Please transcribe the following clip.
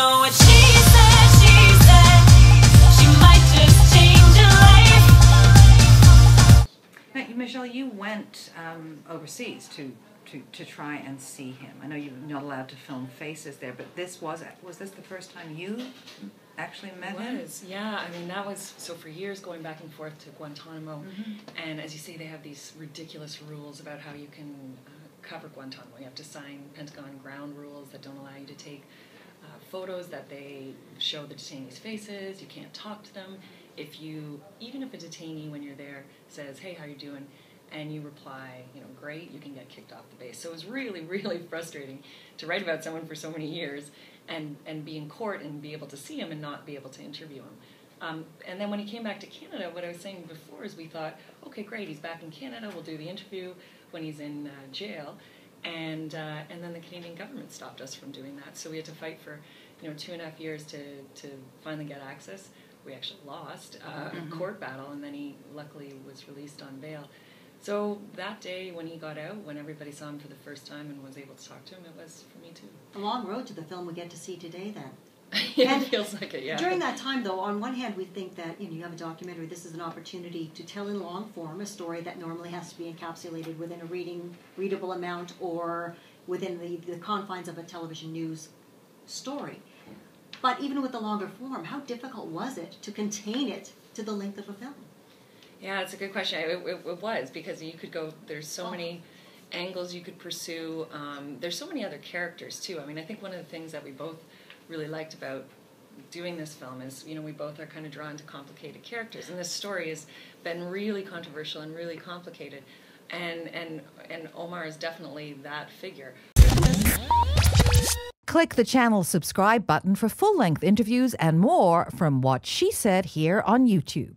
know what she said, she might just change your life. Now, Michelle, you went overseas to try and see him. I know you're not allowed to film faces there, but this was this the first time you actually met him? It was, yeah. I mean, that was, so for years going back and forth to Guantanamo, and as you say, they have these ridiculous rules about how you can cover Guantanamo. You have to sign Pentagon ground rules that don't allow you to take photos that they show the detainees' faces. You can't talk to them. Even if a detainee when you're there says, "Hey, how you doing?" and you reply, "Great," you can get kicked off the base. So it was really, really frustrating to write about someone for so many years and be in court and be able to see him and not be able to interview him. And then when he came back to Canada, what I was saying before is we thought, okay, great, he's back in Canada, we'll do the interview when he's in jail. And then the Canadian government stopped us from doing that. So we had to fight for 2.5 years to finally get access. We actually lost a court battle, and then he luckily was released on bail. So that day when he got out, when everybody saw him for the first time and was able to talk to him, it was for me too. A long road to the film we get to see today then. Yeah, it feels like it, yeah. During that time, though, on one hand, we think that you have a documentary. This is an opportunity to tell in long form a story that normally has to be encapsulated within a readable amount or within the confines of a television news story. But even with the longer form, how difficult was it to contain it to the length of a film? Yeah, it's a good question. It was, because you could go, there's so many angles you could pursue. There's so many other characters, too. I mean, I think one of the things that we both really liked about doing this film is, we both are kind of drawn to complicated characters. And this story has been really controversial and really complicated. And Omar is definitely that figure. Click the channel subscribe button for full-length interviews and more from What She Said here on YouTube.